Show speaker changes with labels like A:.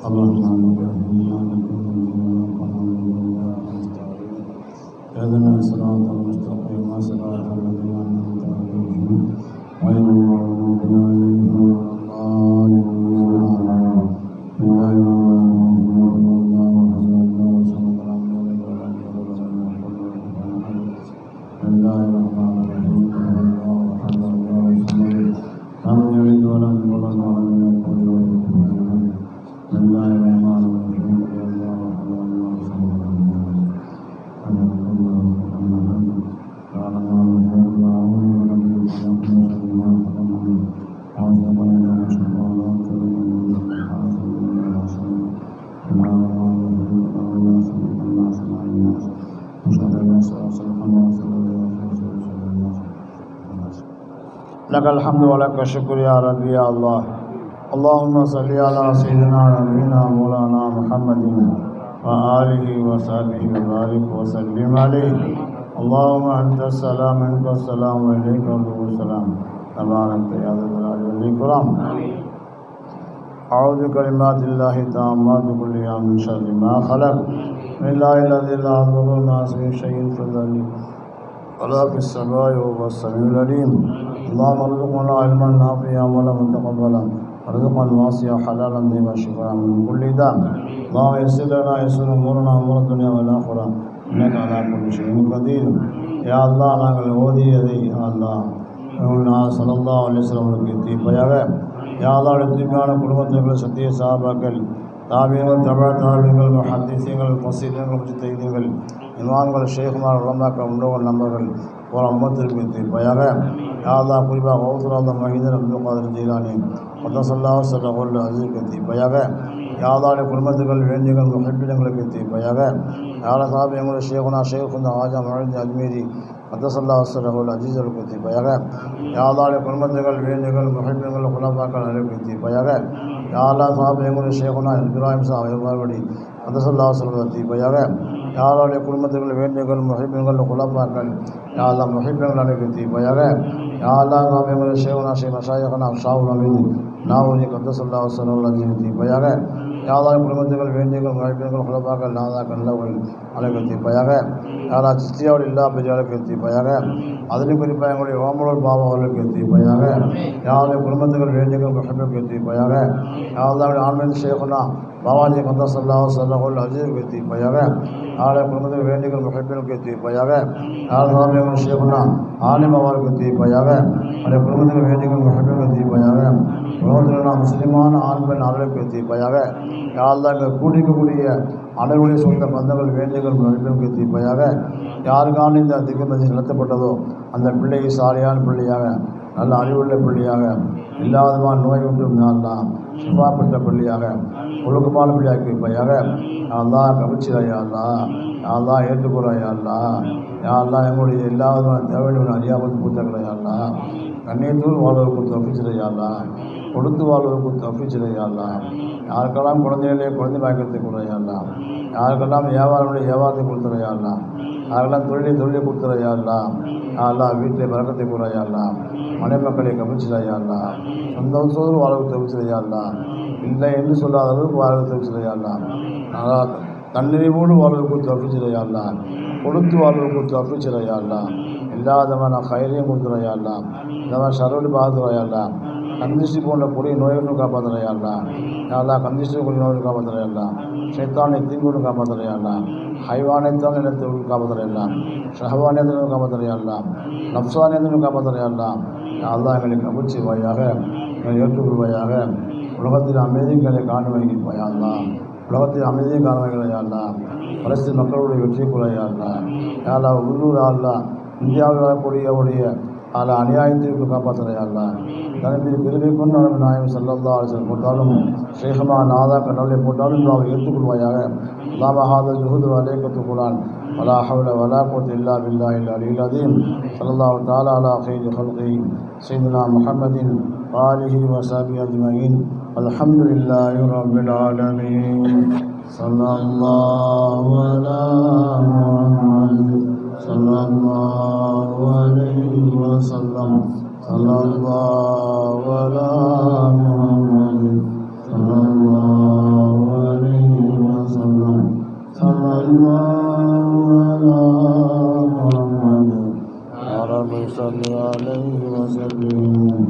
A: الرحمن الرحيم مالك يوم الدين إياك نعبد وإياك نستعين اهدنا الصراط المستقيم صراط الذين أنعمت عليهم غير المغضوب عليهم ولا لك الحمد ولك الشكر يا ربي يا الله. اللهم صل على سيدنا نبينا مولانا محمد وآله وصحبه وبارك وسلم عليه. اللهم أنت السلام منك السلام وإليك الروح السلام تبارك يا ذا الجلال والإكرام. أعوذ بكلمات الله التامات كل يوم من شر ما خلق من الله الذي لا يضر مع اسمه شيء في الأرض ولا في السماء وهو السميع العليم. اللهم ارزقنا علما نافعا وعملا متقبلا ورزقا واسعا حلالا طيبا شفاء من كل داء. اللهم يسر لنا يسر امورنا امور الدنيا والاخره انك على كل شيء قدير. يا الله நாங்கள் ஓதியதை யா அல்லாஹ் ஸல்லல்லாஹு அலைஹி வஸல்லம் தீர்ப்பையாக யா அல்லாஹ் தூய்மையான குடும்பத்தினர்கள் சத்திய சஹாபாக்கள் தாபியங்கள் தபா தாபியங்கள் முஹத்திஸீன்கள் முஃபஸ்ஸிரீன்கள் முஜ்தஹிதீன்கள் இமாம்கள் ஷேகுமார் உலமாக்கள் முன்னோர்கள் நம்பர்கள் ஒரு அம்மத்திற்கு தீர்ப்பையாக யா அல்லாஹ் குறிப்பாக கௌசுல்லாஹ் மஹீதர் அப்துல் காதிர் ஜீலானி கத்தஸல்லாஹு ஸல்லல்லாஹு அலைஹி தீர்ப்பையாக யா அல்லாஹ் குடும்பத்துகள் வேண்டியங்கள் முஹப்பினங்களுக்கு தீர்ப்பையாக யா அல்லாஹ் தாபியங்கள் ஷேகுனா ஷேகுனா ஆஜா மஹீத் அஜ்மீரி கத்தஸல்லாஹு ஸல்லல்லாஹு அலைஹி தீர்ப்பையாக யா அல்லாஹ் குடும்பத்துகள் வேண்டியங்கள் முஹப்பினங்கள் குலபாக்கள் அனைவருக்கு தீர்ப்பையாக யா அல்லாஹ் தாபியங்கள் ஷேகுனா இப்ராஹிம் சாஹிப் அவர்வடி கத்தஸல்லாஹு ஸல்லல்லாஹு தீர்ப்பையாக யா அல்லாஹ் குடும்பத்துகள் வேண்டியங்கள் முஹப்பினங்கள் குலபாக்கள் யா அல்லாஹ் முஹப்பினங்கள் அனைவருக்கு தீர்ப்பையாக யா அல்லாஹ் தாபியங்கள் ஷேகுனா ஷேக் மஷாயிഖனா ஷாவுல் அமீன் நாவூரி கத்தஸல்லாஹு ஸல்லல்லாஹு தீர்ப்பையாக யா அல்லாஹ் குடும்பத்துகள் வேண்டியங்கள் முஹப்பினங்கள் குலபாக்கள் நாதாக்கள் நல்லவர்கள் அனைவருக்கு தீர்ப்பையாக யா அல்லாஹ் சிஸ்தியாவுல் இல்லா பிஜாலுக்கு தீர்ப்பையாக அதிலும் குறிப்பாக எங்களுடைய ஓமலூர் பாபா அவர்களுக்கு தீர்ப்பையாக யா அல்லாஹ் குடும்பத்துகள் வேண்டியங்கள் முஹப்பினங்களுக்கு தீர்ப்பையாக யா அல்லாஹ் ஆன்மீன் ஷேகுனா பாபாஜி கத்தஸல்லாஹு அலைஹி தீர்ப்பையாக யா அல்லாஹ் குடும்பத்துகள் வேண்டியங்கள் முஹப்பினங்களுக்கு தீர்ப்பையாக யா அல்லாஹ் ஷேகுனா ஆலிம் அவர்களுக்கு தீர்ப்பையாக அவருடைய குடும்பத்துகள் வேண்டியங்கள் முஹப்பினங்களுக்கு தீர்ப்பையாக உலகத்தில் முஸ்லிமான ஆண் பெண் அவர்களுக்கு தீர்ப்பையாக யா அல்லாஹ் இங்கே கூடிக்கக்கூடிய அனைவருடைய சொந்த பந்தங்கள் வேண்டியங்கள் முஹப்பினங்களுக்கு தீர்ப்பையாக யாருக்கான இந்த திக்குமதி நடத்தப்பட்டதோ அந்த பிள்ளை சாலியான பிள்ளையாக நல்ல அறிவுள்ள பிள்ளையாக இல்லாதமான நோய் விட்டு நாளெல்லாம் சுபா பெற்ற பிள்ளையாக ஒழுக்கமான பிள்ளையாக இருப்பையாக யாரெல்லாம் கவிச்சிடாயா அல்லா யாரெல்லாம் ஏற்றுக்கொள்ளாயா அல்லா யாரெல்லாம் எங்களுடைய எல்லா விதமான தேவையான அறியாமல் பூத்தக்கலையா அல்லா கண்ணீர் வாழ்வதற்கு தப்பிச்சிடையா அல்லா கொடுத்து வாழ்வதற்கு தப்பிச்சிடையா அல்லா யாருக்கெல்லாம் குழந்தைகளே குழந்தை பாய்க்கிறதுக்கு கூடையா அல்லா யாருக்கெல்லாம் வியாபாரத்தை கொடுத்துறையா அல்லா யாரெல்லாம் தொழிலை கொடுத்துறையா அல்லா யாரெல்லாம் வீட்டில் பறக்கத்தை கூறாயா அல்லா மனை மக்களை கவிச்சிடையா அல்லா சந்தோஷத்தோடு வாழ்வு தவிச்சிடையா அல்லா இல்லை என்று சொல்லாத அளவுக்கு வாழ்வு தவிச்சிடையா அல்லா நல்லா தன்னிறைவோடு வாழ்வுக்கு தப்பிச்சிடையா அல்லா கொடுத்து வாழ்வுக்கு தப்பிச்சிடையா அல்லா இல்லாதவன் கயிறையும் கொடுத்துறையா அல்லா இந்தவன் சரவடி பார்த்துறையா அல்லா கந்திஷ்டி போன்ற கொடிய நோய்களும் காப்பாற்றுறையா அல்லா யாரெல்லாம் கந்திஷ்டி கொடிய நோய்கள் காப்பாற்றுறையா அல்லா சைத்தானை தீங்கோடு காப்பாற்றுறையா அல்லா ஹைவானத்தான் நிலத்தோடு காப்பாற்றுறையா அல்லா ஷஹவானியத்திலும் காப்பாற்றுறையா அல்லா நப்சானியத்திலும் காப்பாற்றுறையா அல்லா அல்லா எங்களை கவிழ்ச்சிவாயாக எங்களை ஏற்றுக்கொள்வாயாக உலகத்தில் அமைதிகளை காண வைப்பாயா அல்லா உலகத்தில் அமைதியை காண வைக்கலையா அல்லா பலஸ்தீன் மக்களுடைய வெற்றி குறையா அல்லா யாரா உள்ளூர் அல்லா இந்தியாவில் வரக்கூடிய அதில் அநியாயத்திற்கு காப்பாற்றுறையா அல்லா தனத்தில் கிருபை கொண்டு அவன் நாயம் ஸல்லல்லாஹு அலைஹி வஸல்லம் போட்டாலும் ஷேகமா நாதா கடவுளை போட்டாலும் அவரை ஏற்றுக்கொள்வாயாக. அல்லாஹ் ஹாதா ஜுஹூது அலைக்கத்து குரான் வலா ஹவ்ல வலா குவத்த இல்லா பில்லாஹில் அலியில் அதீம். ஸல்லல்லாஹு தஆலா அலா கைரி ஹல்கி சய்யிதுனா முஹம்மதின் ஆலிஹி வஸஹ்பிஹி அஜ்மஈன். அல்ஹம்துலில்லாஹி ரப்பில் ஆலமீன். ஸல்லல்லாஹு அலா முஹம்மத் ஸல்லல்லாஹு அலைஹி வஸல்லம். ஸல்லல்லாஹு அலா முஹம்மத் ஸல்லல்லாஹு الله على محمد يا رب صل عليه وسلم